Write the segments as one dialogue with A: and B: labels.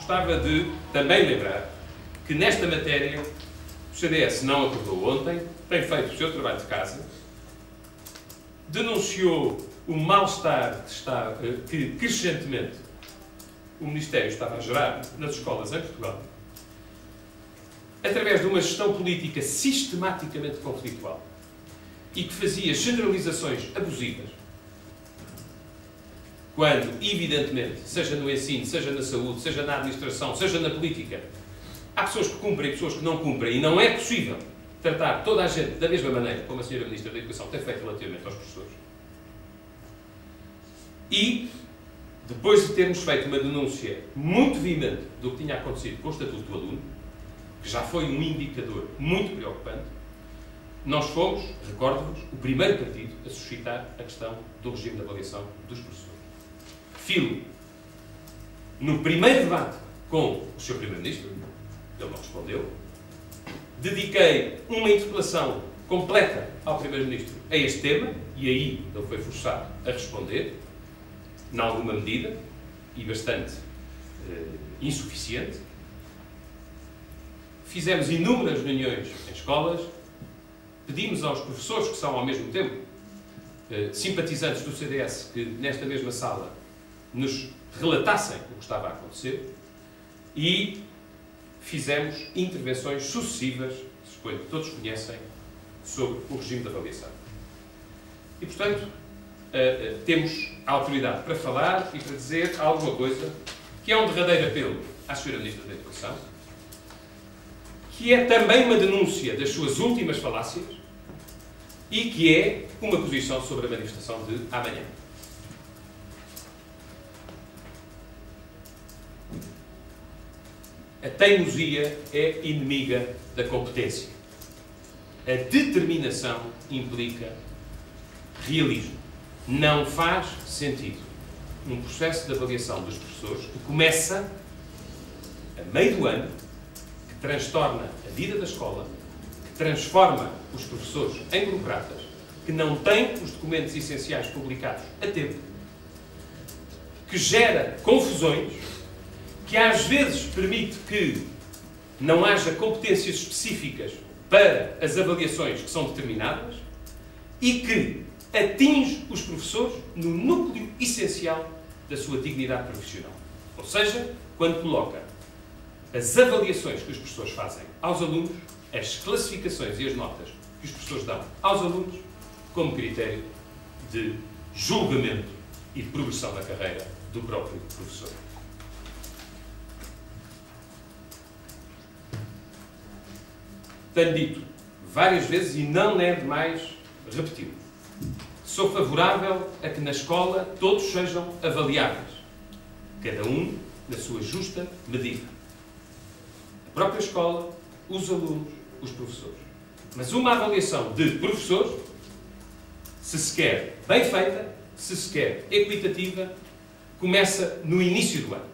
A: gostava de também lembrar que nesta matéria o CDS não acordou ontem, tem feito o seu trabalho de casa, denunciou o mal-estar que crescentemente o Ministério estava a gerar nas escolas em Portugal, através de uma gestão política sistematicamente conflitual e que fazia generalizações abusivas, quando, evidentemente, seja no ensino, seja na saúde, seja na administração, seja na política, há pessoas que cumprem e pessoas que não cumprem, e não é possível tratar toda a gente da mesma maneira como a Sra. Ministra da Educação tem feito relativamente aos professores. E, depois de termos feito uma denúncia muito veemente do que tinha acontecido com o Estatuto do Aluno, que já foi um indicador muito preocupante, nós fomos, recordo-vos, o primeiro partido a suscitar a questão do regime de avaliação dos professores. Filo, no primeiro debate com o Sr. Primeiro-Ministro, ele não respondeu, dediquei uma interpelação completa ao Primeiro-Ministro a este tema, e aí ele foi forçado a responder, em alguma medida, e bastante insuficiente. Fizemos inúmeras reuniões em escolas, pedimos aos professores, que são ao mesmo tempo simpatizantes do CDS, que nesta mesma sala nos relatassem o que estava a acontecer, e fizemos intervenções sucessivas, suponho que todos conhecem, sobre o regime de avaliação. E, portanto, temos a autoridade para falar e para dizer alguma coisa que é um derradeiro apelo à Sra. Ministra da Educação, que é também uma denúncia das suas últimas falácias e que é uma posição sobre a manifestação de amanhã. A teimosia é inimiga da competência. A determinação implica realismo. Não faz sentido um processo de avaliação dos professores que começa a meio do ano, que transtorna a vida da escola, que transforma os professores em burocratas, que não têm os documentos essenciais publicados a tempo, que gera confusões, que às vezes permite que não haja competências específicas para as avaliações que são determinadas e que atinge os professores no núcleo essencial da sua dignidade profissional. Ou seja, quando coloca as avaliações que os professores fazem aos alunos, as classificações e as notas que os professores dão aos alunos, como critério de julgamento e de progressão da carreira do próprio professor. Tenho dito várias vezes, e não é demais repeti-lo, sou favorável a que na escola todos sejam avaliáveis, cada um na sua justa medida. A própria escola, os alunos, os professores. Mas uma avaliação de professores, se se quer bem feita, se se quer equitativa, começa no início do ano.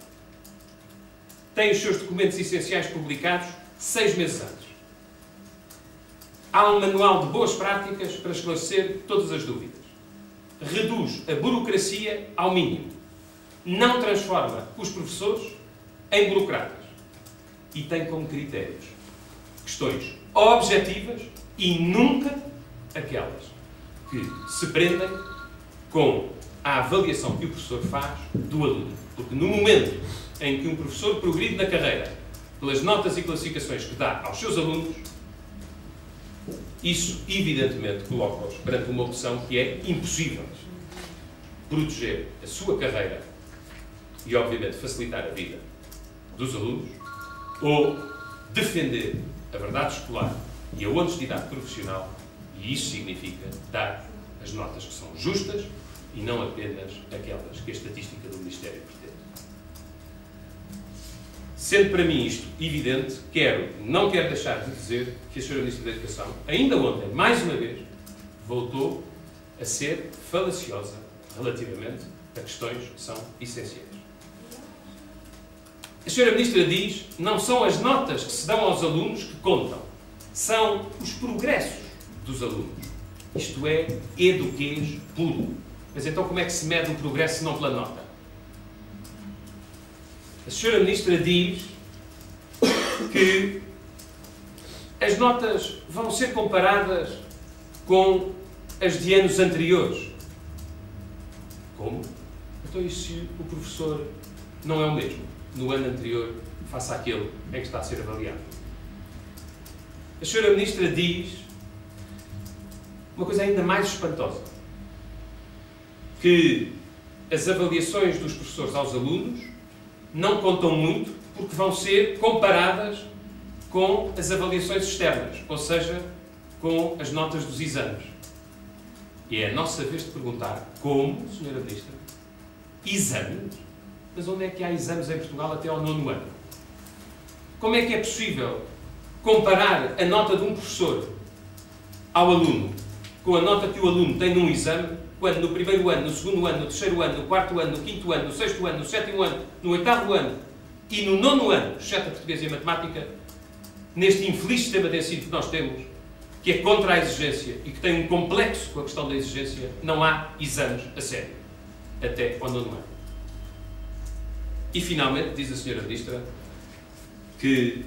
A: Tem os seus documentos essenciais publicados 6 meses antes. Há um manual de boas práticas para esclarecer todas as dúvidas. Reduz a burocracia ao mínimo. Não transforma os professores em burocratas. E tem como critérios questões objetivas e nunca aquelas que se prendem com a avaliação que o professor faz do aluno. Porque no momento em que um professor progride na carreira pelas notas e classificações que dá aos seus alunos, isso, evidentemente, coloca-os perante uma opção que é impossível: proteger a sua carreira e, obviamente, facilitar a vida dos alunos, ou defender a verdade escolar e a honestidade profissional, e isso significa dar as notas que são justas e não apenas aquelas que a estatística do Ministério pretende. Sendo para mim isto evidente, não quero deixar de dizer que a Sra. Ministra da Educação, ainda ontem, mais uma vez, voltou a ser falaciosa relativamente a questões que são essenciais. A Sra. Ministra diz: não são as notas que se dão aos alunos que contam, são os progressos dos alunos. Isto é eduquês puro. Mas então como é que se mede o progresso se não pela nota? A Sra. Ministra diz que as notas vão ser comparadas com as de anos anteriores. Como? Então, e se o professor não é o mesmo no ano anterior face àquele em que está a ser avaliado? A Sra. Ministra diz uma coisa ainda mais espantosa, que as avaliações dos professores aos alunos não contam muito porque vão ser comparadas com as avaliações externas, ou seja, com as notas dos exames. E é a nossa vez de perguntar: como, Sra. Ministra? Exames? Mas onde é que há exames em Portugal até ao 9º ano? Como é que é possível comparar a nota de um professor ao aluno com a nota que o aluno tem num exame, quando no 1º ano, no 2º ano, no 3º ano, no 4º ano, no 5º ano, no 6º ano, no 7º ano, no 8º ano e no 9º ano, exceto a português e a matemática, neste infeliz sistema de ensino que nós temos, que é contra a exigência e que tem um complexo com a questão da exigência, não há exames a sério, até ao 9º ano. E, finalmente, diz a Sra. Ministra que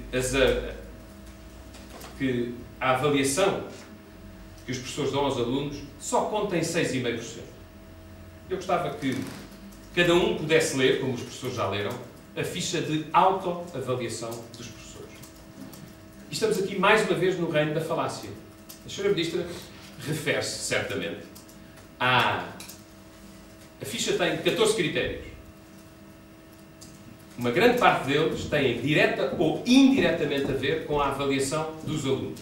A: a avaliação que os professores dão aos alunos só conta em 6,5%. Eu gostava que cada um pudesse ler, como os professores já leram, a ficha de autoavaliação dos professores. E estamos aqui, mais uma vez, no reino da falácia. A Sra. Ministra refere-se, certamente, a ficha tem 14 critérios. Uma grande parte deles têm direta ou indiretamente a ver com a avaliação dos alunos.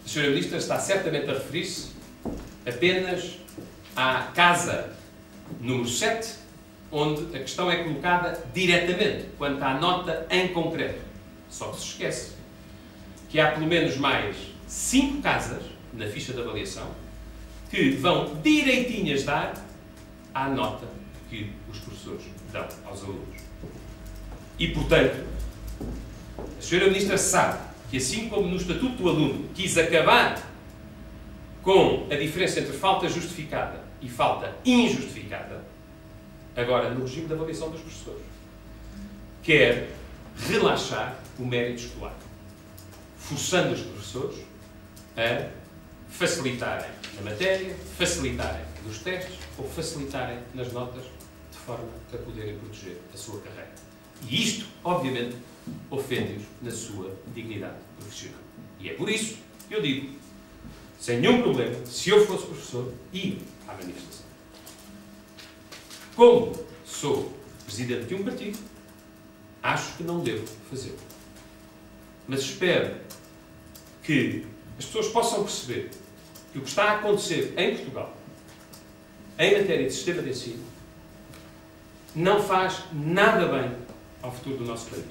A: A Sra. Ministra está certamente a referir-se apenas à casa número 7, onde a questão é colocada diretamente, quanto à nota em concreto. Só que se esquece que há pelo menos mais 5 casas na ficha de avaliação que vão direitinhas dar à nota que os professores dão aos alunos. E, portanto, a Sra. Ministra sabe que, assim como no Estatuto do Aluno quis acabar com a diferença entre falta justificada e falta injustificada, agora, no regime de avaliação dos professores, quer relaxar o mérito escolar, forçando os professores a facilitarem na matéria, facilitarem nos testes ou facilitarem nas notas, de forma a poderem proteger a sua carreira. E isto, obviamente, ofende-os na sua dignidade profissional. E é por isso que eu digo, sem nenhum problema, se eu fosse professor, ia à manifestação. Como sou presidente de um partido, acho que não devo fazê-lo. Mas espero que as pessoas possam perceber que o que está a acontecer em Portugal, em matéria de sistema de ensino, não faz nada bem ao futuro do nosso país.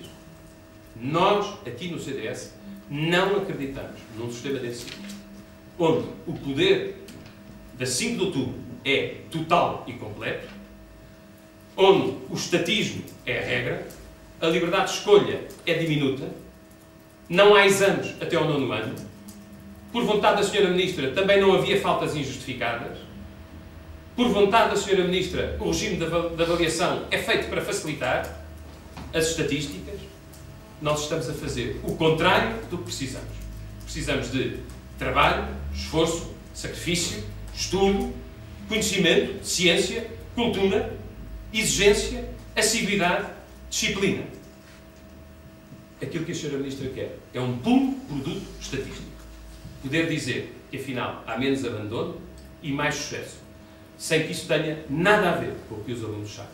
A: Nós, aqui no CDS, não acreditamos num sistema de ensino onde o poder da 5 de outubro é total e completo, onde o estatismo é a regra, a liberdade de escolha é diminuta, não há exames até ao 9º ano, por vontade da Sra. Ministra também não havia faltas injustificadas, por vontade da Sra. Ministra o regime de avaliação é feito para facilitar as estatísticas. Nós estamos a fazer o contrário do que precisamos. Precisamos de trabalho, esforço, sacrifício, estudo, conhecimento, ciência, cultura, exigência, assiduidade, disciplina. Aquilo que a Sra. Ministra quer é um puro produto estatístico. Poder dizer que, afinal, há menos abandono e mais sucesso, sem que isso tenha nada a ver com o que os alunos sabem.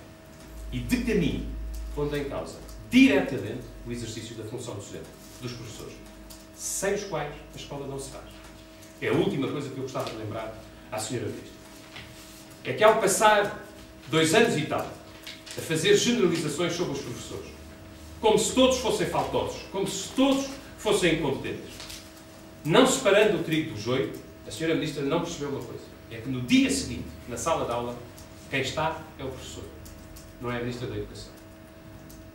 A: E de caminho, pondo em causa diretamente o exercício da função docente dos professores, sem os quais a escola não se faz. É a última coisa que eu gostava de lembrar à Sra. Ministra. É que, ao passar 2 anos e tal a fazer generalizações sobre os professores, como se todos fossem faltosos, como se todos fossem incompetentes, não separando o trigo do joio, a Sra. Ministra não percebeu uma coisa. É que no dia seguinte, na sala de aula, quem está é o professor, não é a Ministra da Educação.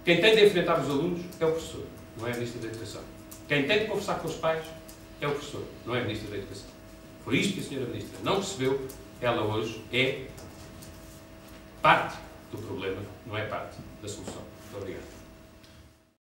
A: Quem tem de enfrentar os alunos é o professor, não é a Ministra da Educação. Quem tem de conversar com os pais é o professor, não é a Ministra da Educação. Foi isto que a Sra. Ministra não percebeu. Ela hoje é parte do problema, não é parte da solução. Muito obrigado.